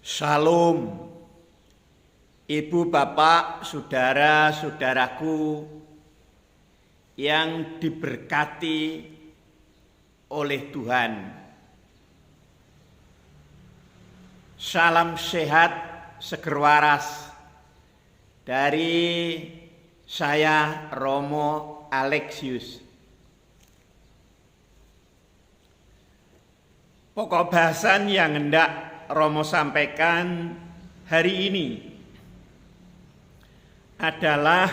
Shalom, Ibu, Bapak, saudara-saudaraku yang diberkati oleh Tuhan. Salam sehat, seger waras dari saya Romo Alexius. Pokok bahasan yang hendak Romo sampaikan hari ini adalah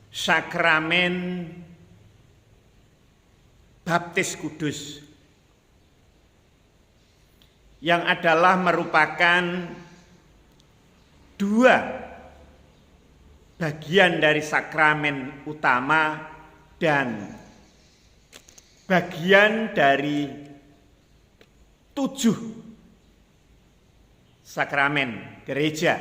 sakramen baptis kudus, yang adalah merupakan dua bagian dari sakramen utama dan bagian dari 7 sakramen gereja.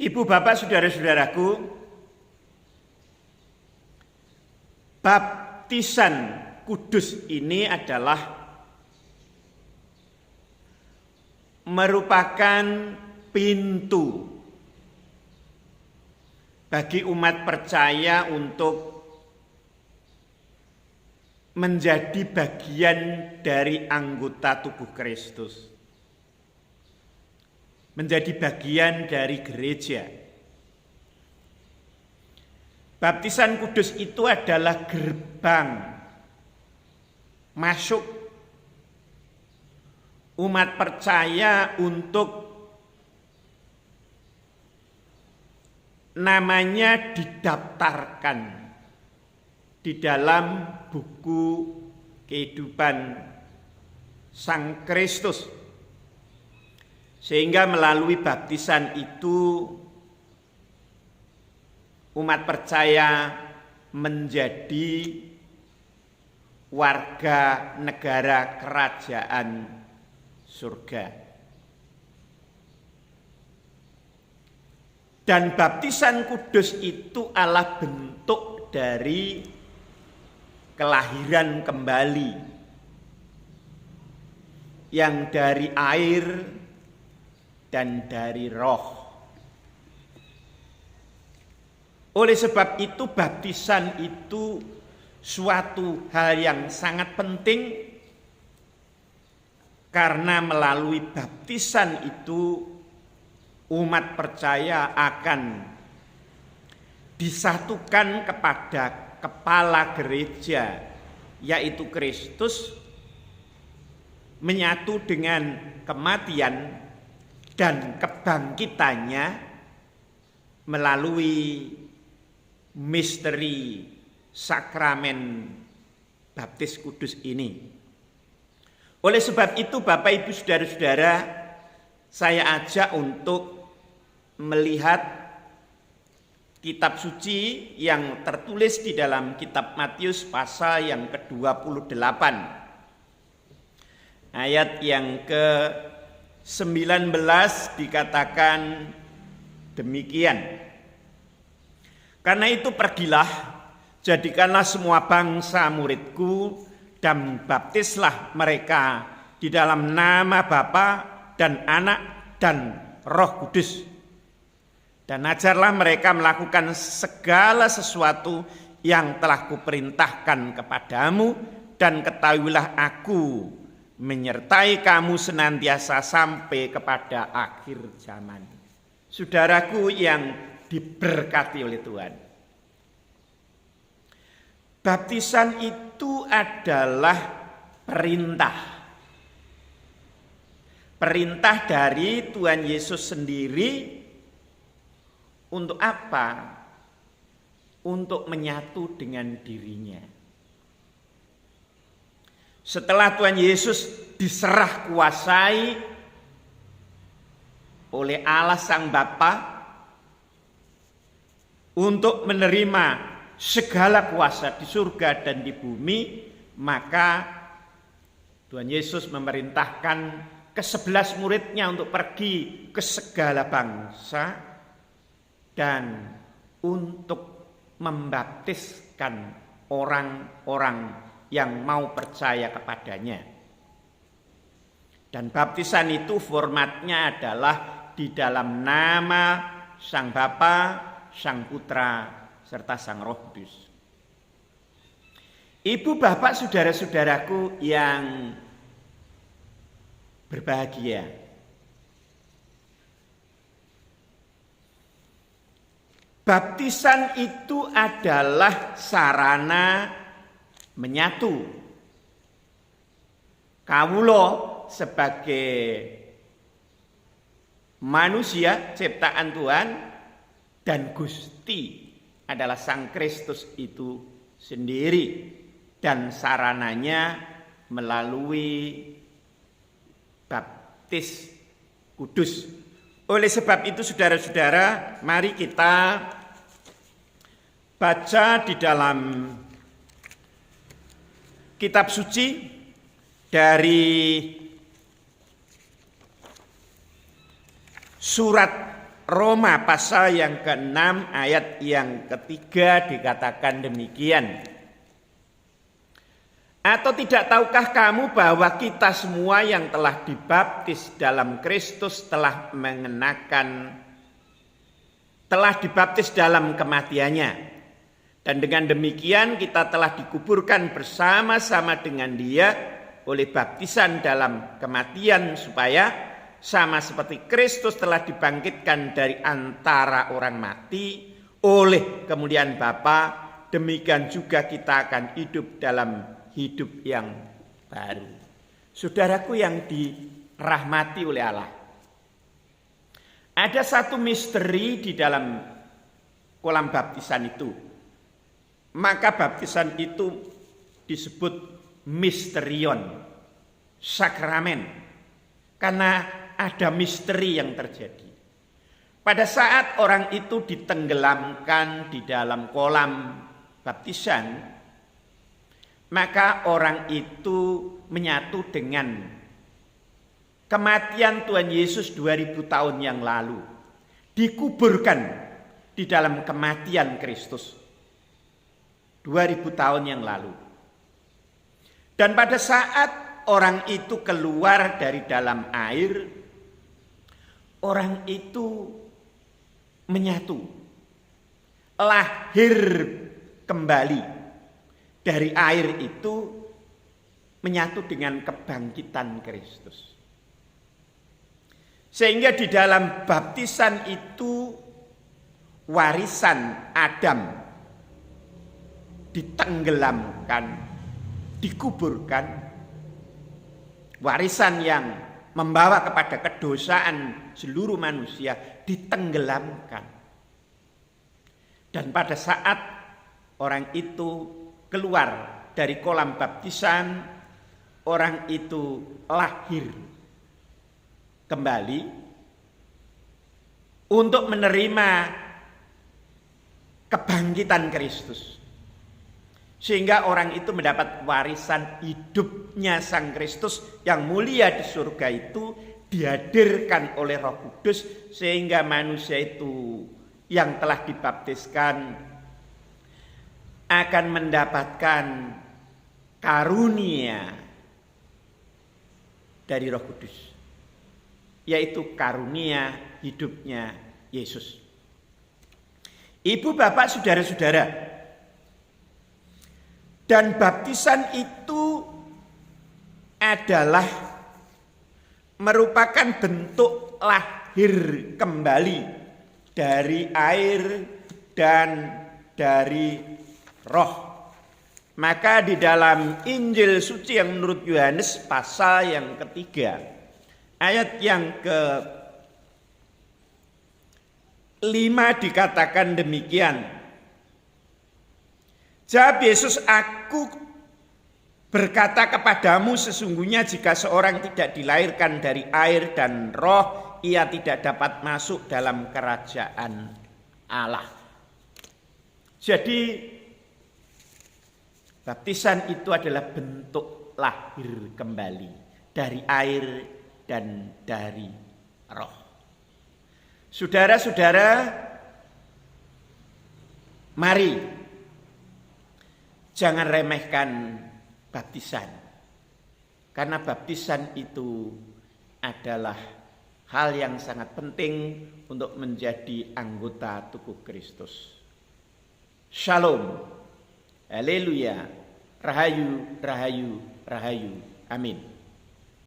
Ibu, Bapak, saudara-saudaraku, baptisan kudus ini adalah merupakan pintu bagi umat percaya untuk menjadi bagian dari anggota tubuh Kristus, menjadi bagian dari gereja. Baptisan kudus itu adalah gerbang masuk umat percaya untuk namanya didaftarkan di dalam buku kehidupan Sang Kristus, sehingga melalui baptisan itu umat percaya menjadi warga negara kerajaan surga. Dan baptisan kudus itu adalah bentuk dari kelahiran kembali yang dari air dan dari roh. Oleh sebab itu baptisan itu suatu hal yang sangat penting, karena melalui baptisan itu umat percaya akan disatukan kepada kepala gereja, yaitu Kristus, menyatu dengan kematian dan kebangkitannya melalui misteri sakramen baptis kudus ini. Oleh sebab itu, Bapak, Ibu, saudara-saudara, saya ajak untuk melihat kitab suci yang tertulis di dalam kitab Matius pasal yang ke-28. Ayat yang ke-19 dikatakan demikian. Karena itu pergilah, jadikanlah semua bangsa muridku, dan baptislah mereka di dalam nama Bapa dan Anak dan Roh Kudus. Dan ajarlah mereka melakukan segala sesuatu yang telah kuperintahkan kepadamu, dan ketahuilah aku menyertai kamu senantiasa sampai kepada akhir zaman. Saudaraku yang diberkati oleh Tuhan, baptisan itu adalah perintah. Perintah dari Tuhan Yesus sendiri. Untuk apa? Untuk menyatu dengan dirinya. Setelah Tuhan Yesus diserah kuasai oleh Allah Sang Bapa untuk menerima segala kuasa di surga dan di bumi, maka Tuhan Yesus memerintahkan ke-11 muridnya untuk pergi ke segala bangsa dan untuk membaptiskan orang-orang yang mau percaya kepadanya. Dan baptisan itu formatnya adalah di dalam nama Sang Bapa, Sang Putra, serta Sang Roh Kudus. Ibu, bapak, saudara-saudaraku yang berbahagia, baptisan itu adalah sarana menyatu kawula sebagai manusia ciptaan Tuhan dan Gusti adalah Sang Kristus itu sendiri, dan sarananya melalui baptis kudus. Oleh sebab itu saudara-saudara, mari kita baca di dalam kitab suci dari surat Roma pasal yang ke-6 ayat yang ketiga dikatakan demikian. Atau tidak tahukah kamu bahwa kita semua yang telah dibaptis dalam Kristus telah dibaptis dalam kematiannya. Dan dengan demikian kita telah dikuburkan bersama-sama dengan Dia oleh baptisan dalam kematian, supaya sama seperti Kristus telah dibangkitkan dari antara orang mati oleh kemuliaan Bapa, demikian juga kita akan hidup dalam hidup yang baru. Saudaraku yang dirahmati oleh Allah, ada satu misteri di dalam kolam baptisan itu. Maka baptisan itu disebut misterion, sakramen, karena ada misteri yang terjadi. Pada saat orang itu ditenggelamkan di dalam kolam baptisan, maka orang itu menyatu dengan kematian Tuhan Yesus 2000 tahun yang lalu, dikuburkan di dalam kematian Kristus 2000 tahun yang lalu. Dan pada saat orang itu keluar dari dalam air, orang itu menyatu, lahir kembali dari air itu, menyatu dengan kebangkitan Kristus. Sehingga di dalam baptisan itu warisan Adam ditenggelamkan, dikuburkan, warisan yang membawa kepada kedosaan seluruh manusia ditenggelamkan. Dan pada saat orang itu keluar dari kolam baptisan, orang itu lahir kembali untuk menerima kebangkitan Kristus. Sehingga orang itu mendapat warisan hidupnya Sang Kristus yang mulia di surga itu dihadirkan oleh Roh Kudus, sehingga manusia itu yang telah dibaptiskan akan mendapatkan karunia dari Roh Kudus, yaitu karunia hidupnya Yesus. Ibu, bapak, saudara-saudara, dan baptisan itu adalah merupakan bentuk lahir kembali dari air dan dari Roh. Maka di dalam Injil suci yang menurut Yohanes pasal yang ketiga, ayat yang ke-5 dikatakan demikian. Jawab Yesus, aku berkata kepadamu, sesungguhnya jika seorang tidak dilahirkan dari air dan Roh, ia tidak dapat masuk dalam kerajaan Allah. Jadi baptisan itu adalah bentuk lahir kembali dari air dan dari Roh. Saudara-saudara, mari jangan remehkan baptisan. Karena baptisan itu adalah hal yang sangat penting untuk menjadi anggota tubuh Kristus. Shalom. Haleluya. Rahayu, rahayu, rahayu. Amin.